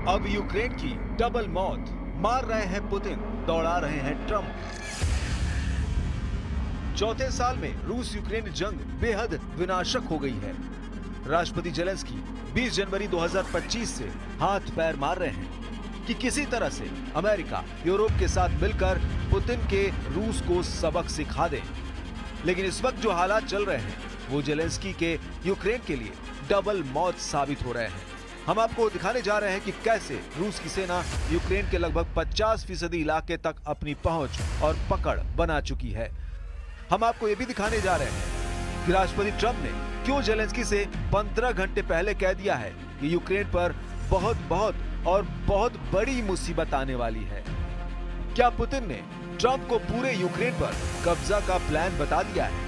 अब यूक्रेन की डबल मौत, मार रहे हैं पुतिन, दौड़ा रहे हैं ट्रंप। चौथे साल में रूस यूक्रेन जंग बेहद विनाशक हो गई है। राष्ट्रपति जेलेंस्की 20 जनवरी 2025 से हाथ पैर मार रहे हैं कि किसी तरह से अमेरिका यूरोप के साथ मिलकर पुतिन के रूस को सबक सिखा दे। लेकिन इस वक्त जो हालात चल रहे हैं वो जेलेंस्की के यूक्रेन के लिए डबल मौत साबित हो रहे हैं। हम आपको दिखाने जा रहे हैं कि कैसे रूस की सेना यूक्रेन के लगभग 50% इलाके तक अपनी पहुंच और पकड़ बना चुकी है। हम आपको यह भी दिखाने जा रहे हैं कि राष्ट्रपति ट्रंप ने क्यों जेलेंस्की से 15 घंटे पहले कह दिया है कि यूक्रेन पर बहुत बड़ी मुसीबत आने वाली है। क्या पुतिन ने ट्रंप को पूरे यूक्रेन पर कब्जा का प्लान बता दिया है?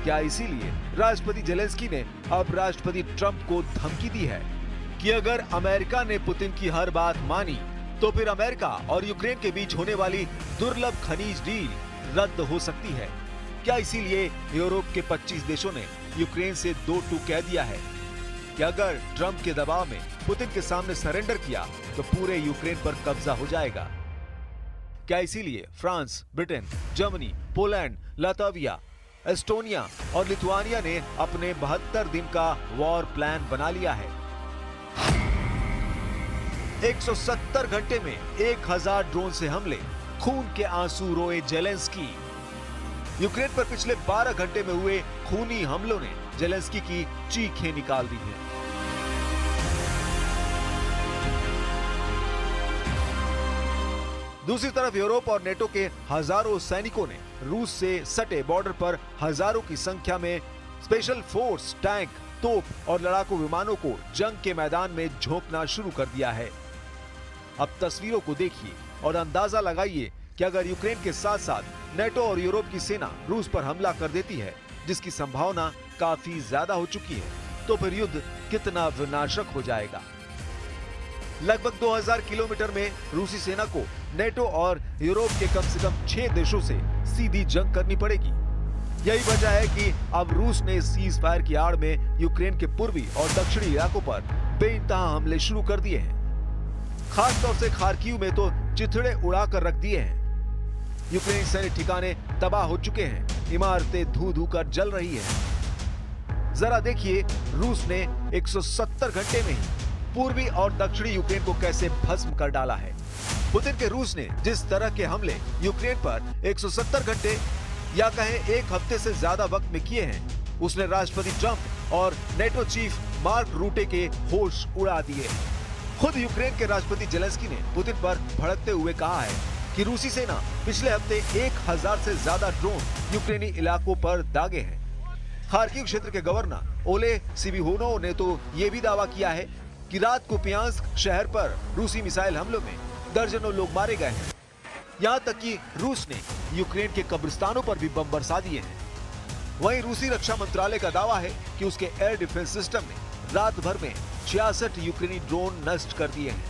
क्या इसीलिए राष्ट्रपति जेलेंस्की ने अब राष्ट्रपति ट्रंप को धमकी दी है कि अगर अमेरिका ने पुतिन की हर बात मानी तो फिर अमेरिका और यूक्रेन के बीच होने वाली दुर्लभ खनिज डील रद्द हो सकती है? क्या इसीलिए यूरोप के 25 देशों ने यूक्रेन से दो टूक कह दिया है कि अगर ट्रंप के दबाव में पुतिन के सामने सरेंडर किया तो पूरे यूक्रेन पर कब्जा हो जाएगा? क्या इसीलिए France, Britain, Germany, Poland, Latvia, Estonia और लिथुआनिया ने अपने 72 दिन का वॉर प्लान बना लिया है? 170 घंटे में 1000 ड्रोन से हमले, खून के आंसू रोए जेलेंस्की। यूक्रेन पर पिछले 12 घंटे में हुए खूनी हमलों ने जेलेंस्की की चीखें निकाल दी हैं। दूसरी तरफ यूरोप और नेटो के हजारों सैनिकों ने रूस से सटे बॉर्डर पर हजारों की संख्या में स्पेशल फोर्स, टैंक, तोप और लड़ाकू विमानों को जंग के मैदान में झोंकना शुरू कर दिया है। अब तस्वीरों को देखिए और अंदाजा लगाइए कि अगर यूक्रेन के साथ साथ नेटो और यूरोप की सेना रूस पर हमला कर देती है, जिसकी संभावना काफी ज्यादा हो चुकी है, तो फिर युद्ध कितना विनाशक हो जाएगा। लगभग 2000 किलोमीटर में रूसी सेना को नेटो और यूरोप के कम से कम 6 देशों से सीधी जंग करनी पड़ेगी। यही वजह है कि अब रूस ने सीज फायर की आड़ में यूक्रेन के पूर्वी और दक्षिणी इलाकों पर बेइंतहा हमले शुरू कर दिए हैं। खास तौर से खार्किव में तो चिथड़े उड़ाकर रख दिए हैं। यूक्रेनी सैन्य ठिकाने तबाह हो चुके हैं, इमारतें धू धू कर जल रही हैं। जरा देखिए रूस ने 170 घंटे में ही पूर्वी और दक्षिणी यूक्रेन को कैसे भस्म कर डाला है। पुतिन के रूस ने जिस तरह के हमले यूक्रेन पर 170 घंटे या कहें एक हफ्ते से ज्यादा वक्त में किए हैं, उसने राष्ट्रपति ट्रंप और नेटो चीफ मार्क रूटे के होश उड़ा दिए। खुद यूक्रेन के राष्ट्रपति जेलेंस्की ने पुतिन पर भड़कते हुए कहा है कि रूसी सेना पिछले हफ्ते 1000 से ज्यादा ड्रोन यूक्रेनी इलाकों पर दागे हैं। खार्किव क्षेत्र के गवर्नर ओले सिबिहोनोव ने तो ये भी दावा किया है कि रात को कुपियांस्क शहर पर रूसी मिसाइल हमलों में दर्जनों लोग मारे गए हैं। यहाँ तक कि रूस ने यूक्रेन के कब्रिस्तानों पर भी बम बरसा दिए हैं। वहीं रूसी रक्षा मंत्रालय का दावा है कि उसके एयर डिफेंस सिस्टम ने रात भर में 66 यूक्रेनी ड्रोन नष्ट कर दिए हैं,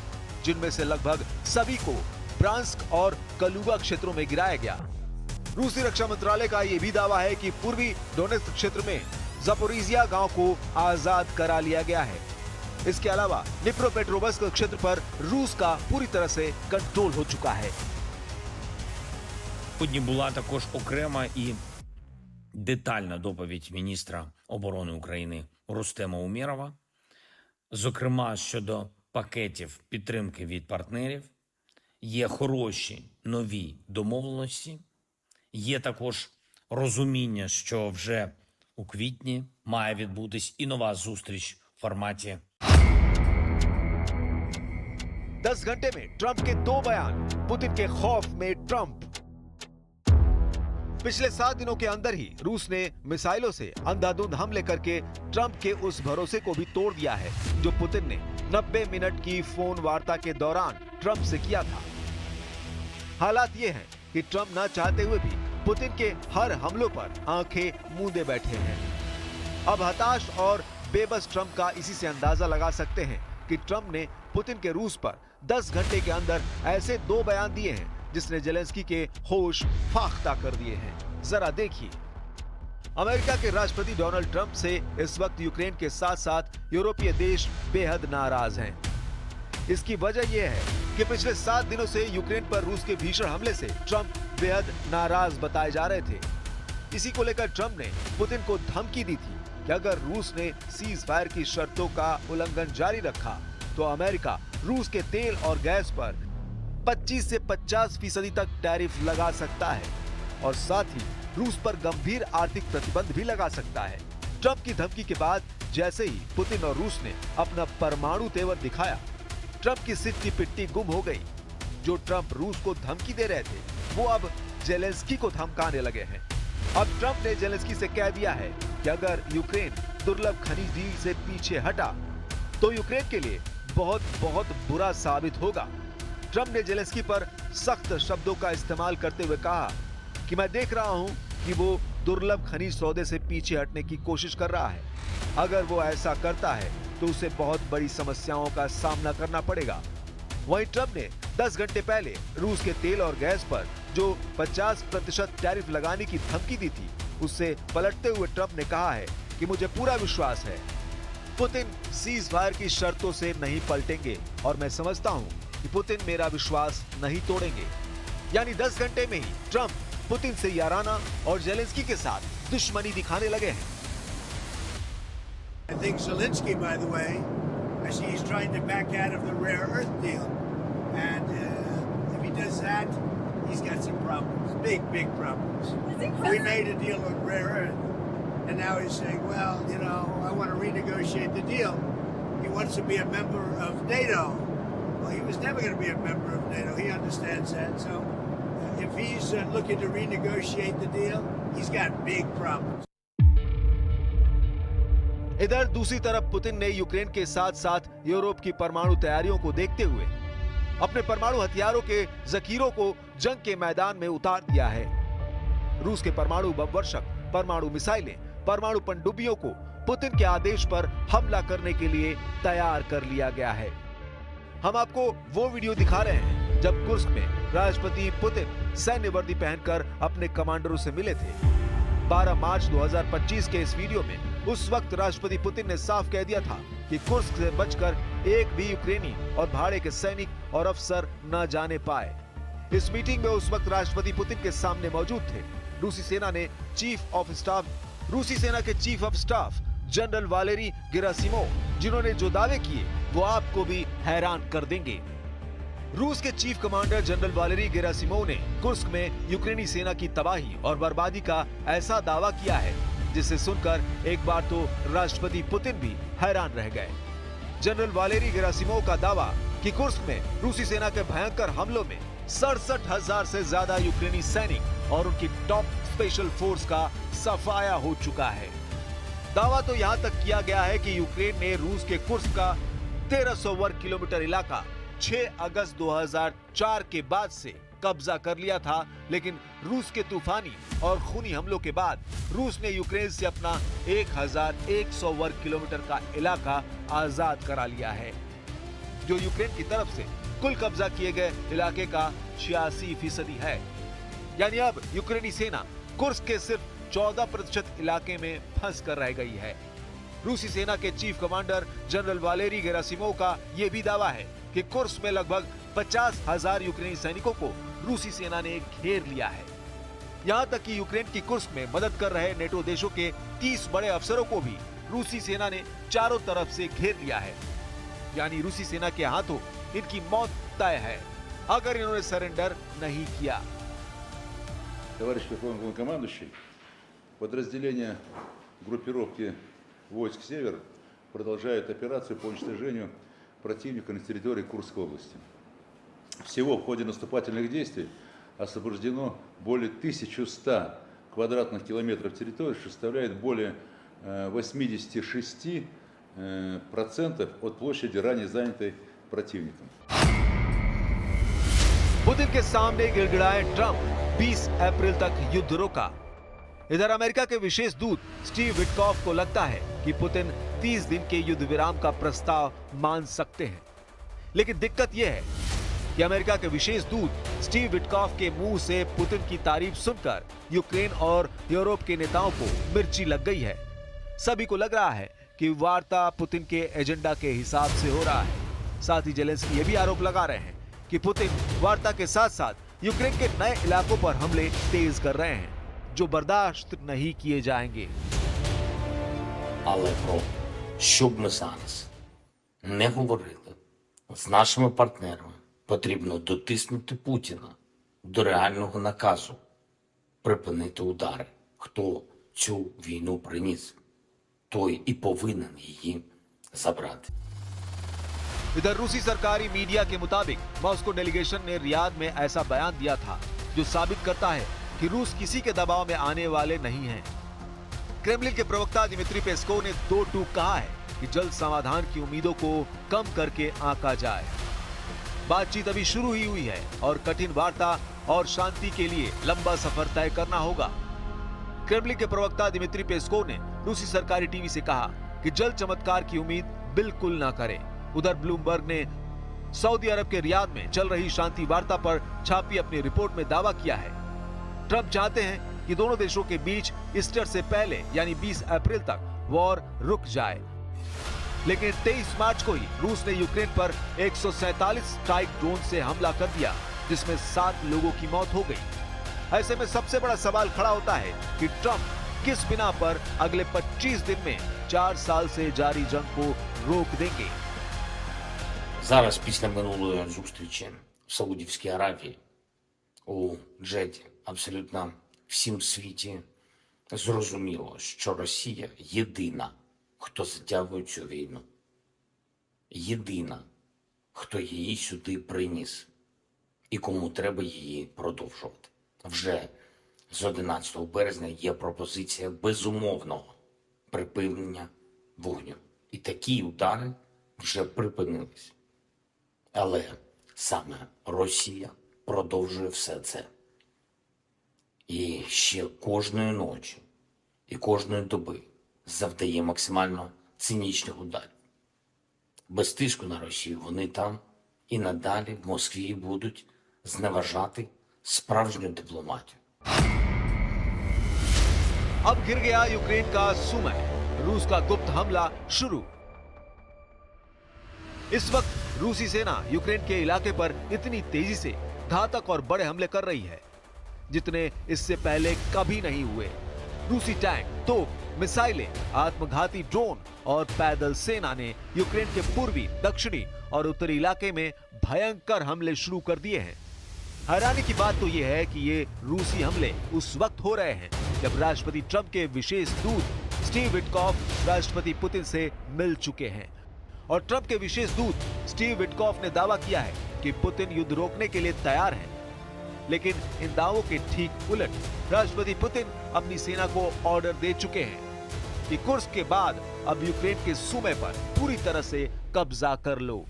जिनमें से लगभग सभी को ब्रांस्क और कलुगा क्षेत्रों में गिराया गया। रूसी रक्षा मंत्रालय का यह भी दावा है कि पूर्वी डोनेत्स्क क्षेत्र में ज़पोरिज़िया गांव को आजाद करा लिया गया है। इसके अलावा निप्रोपेट्रोवस्क क्षेत्र पर रूस का पूरी तरह से कंट्रोल हो चुका है। Сьогодні була також окрема і детальна доповідь міністра оборони України Рустема Умєрова, зокрема щодо пакетів підтримки від партнерів. Є хороші нові домовленості, є також розуміння, що вже у квітні має відбутись і нова зустріч в форматі 10 घंटे में ट्रंप के 2 बयान, पुतिन के खौफ में ट्रंप। पिछले 7 दिनों के अंदर ही रूस ने मिसाइलों से अंधाधुंध हमले करके ट्रंप के उस भरोसे को भी तोड़ दिया है जो पुतिन ने 90 मिनट की फोन वार्ता के दौरान ट्रंप से किया था। हालात ये हैं कि ट्रंप न चाहते हुए भी पुतिन के हर हमलों पर आंखें मूंदे बैठे हैं। अब हताश और बेबस ट्रंप का इसी से अंदाजा लगा सकते हैं कि ट्रंप ने पुतिन के रूस पर 10 घंटे के अंदर ऐसे 2 बयान दिए हैं जिसने जेलेंस्की के होश फाख्ता कर दिए हैं। जरा देखिए। अमेरिका के राष्ट्रपति डोनाल्ड ट्रंप से इस वक्त यूक्रेन के साथ साथ यूरोपीय देश बेहद नाराज हैं। इसकी वजह यह है कि पिछले 7 दिनों से यूक्रेन पर रूस के भीषण हमले से ट्रंप बेहद नाराज बताए जा रहे थे। इसी को लेकर ट्रंप ने पुतिन को धमकी दी थी कि अगर रूस ने सीज फायर की शर्तों का उल्लंघन जारी रखा तो अमेरिका रूस के तेल और गैस पर 25 से 50% तक टैरिफ लगा सकता है और साथ ही रूस पर गंभीर आर्थिक प्रतिबंध भी लगा सकता है। ट्रंप की धमकी के बाद जैसे ही पुतिन और रूस ने अपना परमाणु तेवर दिखाया, ट्रंप की सिट्टी पिट्टी गुम हो गई। जो ट्रंप रूस को धमकी दे रहे थे वो अब जेलेंस्की को धमकाने लगे हैं। अब ट्रंप ने जेलेंस्की से कह दिया है कि अगर यूक्रेन दुर्लभ खनिज डील से पीछे हटा तो यूक्रेन के लिए बहुत बहुत बुरा साबित होगा। ट्रंप ने जेलेंस्की पर सख्त शब्दों का इस्तेमाल करते हुए कहा कि मैं देख रहा हूं कि वो दुर्लभ खनिज सौदे से पीछे हटने की कोशिश कर रहा है। अगर वो ऐसा करता है तो उसे बहुत बड़ी समस्याओं का सामना करना पड़ेगा। वहीं ट्रंप ने 10 घंटे पहले रूस के तेल और गैस पर जो 50% टैरिफ लगाने की धमकी दी थी, उससे पलटते हुए ट्रंप ने कहा है कि मुझे पूरा विश्वास है पुतिन सीज फायर की शर्तों से नहीं पलटेंगे और मैं समझता हूं कि पुतिन मेरा विश्वास नहीं तोड़ेंगे। यानी 10 घंटे में ही ट्रंप पुतिन से याराना और जेलेंस्की के साथ दुश्मनी दिखाने लगे हैं। I think Zelensky, by the way, I see he's trying to back out of the rare earth deal, and if he does that, he's got some problems, big problems. We made a deal on rare earth, and now he's saying, well, you know, I want to renegotiate the deal. He wants to be a member of NATO. Well, he was never going to be a member of NATO. He understands that. So, if he's looking to renegotiate the deal, he's got big problems. इधर दूसरी तरफ Putin ने Ukraine के साथ साथ Europe की परमाणु तैयारियों को देखते हुए अपने परमाणु हथियारों के जखीरों को जंग के मैदान में उतार दिया है। रूस के परमाणु बम वर्षक, परमाणु मिसाइलें, परमाणु पनडुब्बियों को पुतिन के आदेश पर हमला करने के लिए तैयार कर लिया गया है। हम आपको वो वीडियो दिखा रहे हैं जब कुर्स्क में राष्ट्रपति पुतिन सैन्य वर्दी पहनकर अपने कमांडरों से मिले थे। 12 मार्च 2025 के इस वीडियो में उस वक्त राष्ट्रपति पुतिन ने साफ कह दिया था कि कुर्स्क से बचकर एक भी यूक्रेनी और भाड़े के सैनिक और अफसर न जाने पाए। इस मीटिंग में उस वक्त राष्ट्रपति पुतिन के सामने मौजूद थे रूसी सेना के chief of staff general Valery Gerasimov, जिन्होंने जो दावे किए वो आपको भी हैरान कर देंगे। रूस के chief commander general Valery Gerasimov ने कुर्स्क में यूक्रेनी सेना की तबाही और बर्बादी का ऐसा दावा किया है जिसे सुनकर एक बार तो राष्ट्रपति पुतिन भी हैरान रह गए। जनरल वालेरी गेरासिमोव का दावा कि कुर्स्क में रूसी सेना के भयंकर हमलों में 67,000 से ज्यादा यूक्रेनी सैनिक और उनकी टॉप स्पेशल फोर्स का सफाया हो चुका है। दावा तो यहाँ तक किया गया है कि यूक्रेन ने रूस के कुर्स्क का 1300 वर्ग किलोमीटर इलाका 6 अगस्त 2004 के बाद से कब्जा कर लिया था, लेकिन रूस के तूफानी और खूनी हमलों के बाद रूस ने यूक्रेन से अपना 1100 वर्ग किलोमीटर का इलाका आजाद करा लिया है, जो यूक्रेन की तरफ से कुल कब्जा किए गए इलाके का 86% है। यानी अब यूक्रेनी सेना कुर्स्क के सिर्फ 14% इलाके में फंस कर रह गई है। रूसी सेना के chief commander general Valery Gerasimov का यह भी दावा है कि कुर्स्क में लगभग 50,000 यूक्रेनी सैनिकों को रूसी सेना ने घेर लिया है। यहाँ तक कि यूक्रेन की कुर्स्क में मदद कर रहे नेटो देशों के 30 बड़े अफसरों को भी रूसी सेना ने चारों तरफ से घेर लिया है। यानी रूसी सेना के हाथों इनकी मौत तय है अगर इन्होंने सरेंडर नहीं किया। Товарищ Верховный Главнокомандующий, подразделения группировки войск «Север» продолжают операцию по уничтожению противника на территории Курской области. Всего в ходе наступательных действий освобождено более 1100 квадратных километров территории, что составляет более 86% от площади, ранее занятой противником. पुतिन के सामने गिड़गिड़ाए ट्रंप 20 अप्रैल तक युद्ध रोका। इधर अमेरिका के विशेष दूत स्टीव विटकॉफ को लगता है कि पुतिन 30 दिन के युद्ध विराम का प्रस्ताव मान सकते हैं, लेकिन दिक्कत यह है कि अमेरिका के विशेष दूत स्टीव विटकॉफ के मुंह से पुतिन की तारीफ सुनकर यूक्रेन और यूरोप के नेताओं को मिर्ची लग गई है। सभी को लग रहा है कि वार्ता पुतिन के एजेंडा के हिसाब से हो रहा है। साथ ही जेलेंस्की ये भी आरोप लगा रहे हैं कि पुतिन वार्ता के साथ साथ यूक्रेन के नए इलाकों पर हमले तेज कर रहे हैं, जो बर्दाश्त नहीं किए जाएंगे। Але про що б ми зараз не говорили з нашими партнерами, потрібно дотиснути Путіна до реального наказу припинити удари. Хто цю війну приніс, той і повинен її забрати. इधर रूसी सरकारी मीडिया के मुताबिक मॉस्को डेलीगेशन ने रियाद में ऐसा बयान दिया था जो साबित करता है कि रूस किसी के दबाव में आने वाले नहीं हैं। क्रेमलिन के प्रवक्ता दिमित्री पेस्कोव ने दो टूक कहा है कि जल्द समाधान की उम्मीदों को कम करके आंका जाए। बातचीत अभी शुरू ही हुई है और कठिन वार्ता और शांति के लिए लंबा सफर तय करना होगा। क्रेमलिन के प्रवक्ता दिमित्री पेस्कोव ने रूसी सरकारी टीवी से कहा कि जल्द चमत्कार की उम्मीद बिल्कुल ना करें। उधर ब्लूमबर्ग ने सऊदी अरब के रियाद में चल रही शांति वार्ता पर छापी अपनी रिपोर्ट में दावा किया है। ट्रंप चाहते हैं कि दोनों देशों के बीच ईस्टर से पहले यानी 20 अप्रैल तक वॉर रुक जाए, लेकिन 23 मार्च को ही रूस ने यूक्रेन पर 147 स्ट्राइक ड्रोन से हमला कर दिया, जिसमें 7 लोगों की मौत हो गई। ऐसे में सबसे बड़ा सवाल खड़ा होता है कि ट्रंप किस बिना पर अगले 25 दिन में 4 साल से जारी जंग को रोक देंगे। Зараз, після минулої зустрічі в Саудівській Аравії у Джеді, абсолютно всім світі зрозуміло, що Росія єдина, хто затягує цю війну. Єдина, хто її сюди приніс і кому треба її продовжувати. Вже з 11 березня є пропозиція безумовного припинення вогню. І такі удари вже припинились. Але саме Росія продовжує все це. І ще кожної ночі і кожної доби завдає максимально цинічних ударів. Без тиску на Росію вони там і надалі в Москві будуть зневажати справжню дипломатію. अब गिर गया यूक्रेन का सुमय, रूस का गुप्त हमला शुरू। इस वक्त रूसी सेना यूक्रेन के इलाके पर इतनी तेजी से घातक और बड़े हमले कर रही है जितने इससे पहले कभी नहीं हुए। रूसी टैंक, तोप, मिसाइलें, आत्मघाती ड्रोन और पैदल सेना ने यूक्रेन के पूर्वी, दक्षिणी और उत्तरी इलाके में भयंकर हमले शुरू कर दिए हैं। हैरानी की बात तो यह है कि ये रूसी हमले उस वक्त हो रहे हैं जब राष्ट्रपति ट्रंप के विशेष दूत स्टीव विटकॉफ राष्ट्रपति पुतिन से मिल चुके हैं। और ट्रंप के विशेष दूत स्टीव विटकॉफ ने दावा किया है कि पुतिन युद्ध रोकने के लिए तैयार है, लेकिन इन दावों के ठीक उलट राष्ट्रपति पुतिन अपनी सेना को ऑर्डर दे चुके हैं कि कुर्स्क के बाद अब यूक्रेन के सूबे पर पूरी तरह से कब्जा कर लो।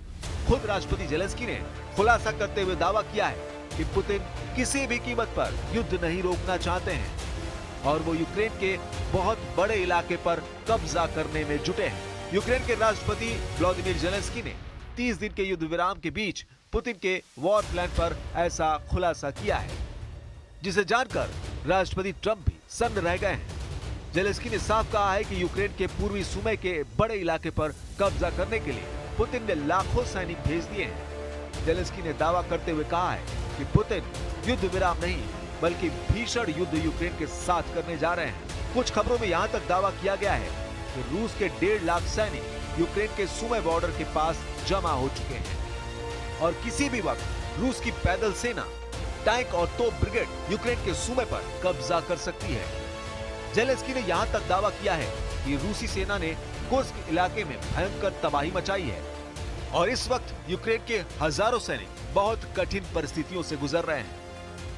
खुद राष्ट्रपति जेलेंस्की ने खुलासा करते हुए दावा किया है कि पुतिन किसी भी कीमत पर युद्ध नहीं रोकना चाहते हैं और वो यूक्रेन के बहुत बड़े इलाके पर कब्जा करने में जुटे हैं। यूक्रेन के राष्ट्रपति व्लादिमीर जेलेंस्की ने 30 दिन के युद्ध विराम के बीच पुतिन के वॉर प्लान पर ऐसा खुलासा किया है, जिसे जानकर राष्ट्रपति ट्रंप भी सन्न रह गए हैं। जेलेंस्की ने साफ कहा है कि यूक्रेन के पूर्वी सूबे के बड़े इलाके पर कब्जा करने के लिए पुतिन ने लाखों सैनिक भेज दिए हैं। जेलेंस्की ने दावा करते हुए कहा है कि पुतिन युद्ध विराम नहीं बल्कि भीषण युद्ध यूक्रेन के साथ करने जा रहे हैं। कुछ खबरों में यहाँ तक दावा किया गया है कि रूस के 1.5 लाख सैनिक यूक्रेन के सूबे बॉर्डर के पास जमा हो चुके हैं और किसी भी वक्त रूस की पैदल सेना, टैंक और तोप ब्रिगेड यूक्रेन के सूबे पर कब्जा कर सकती है। जेलेंस्की ने यहाँ तक दावा किया है कि रूसी सेना ने कुर्स्क इलाके में भयंकर तबाही मचाई है और इस वक्त यूक्रेन के हजारों सैनिक बहुत कठिन परिस्थितियों से गुजर रहे हैं।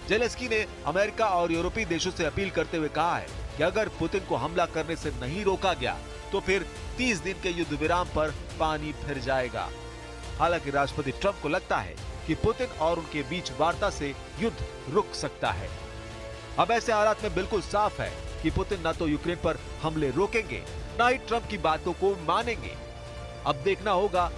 जेलेंस्की ने अमेरिका और यूरोपीय देशों से अपील करते हुए कहा है कि अगर पुतिन को हमला करने से नहीं रोका गया तो फिर 30 दिन के युद्ध विराम पर पानी फिर जाएगा। हालांकि राष्ट्रपति ट्रंप को लगता है कि पुतिन और उनके बीच वार्ता से युद्ध रुक सकता है। अब ऐसे हालात में बिल्कुल साफ है कि पुतिन न तो यूक्रेन पर हमले रोकेंगे, न ही ट्रंप की बातों को मानेंगे। अब देखना होगा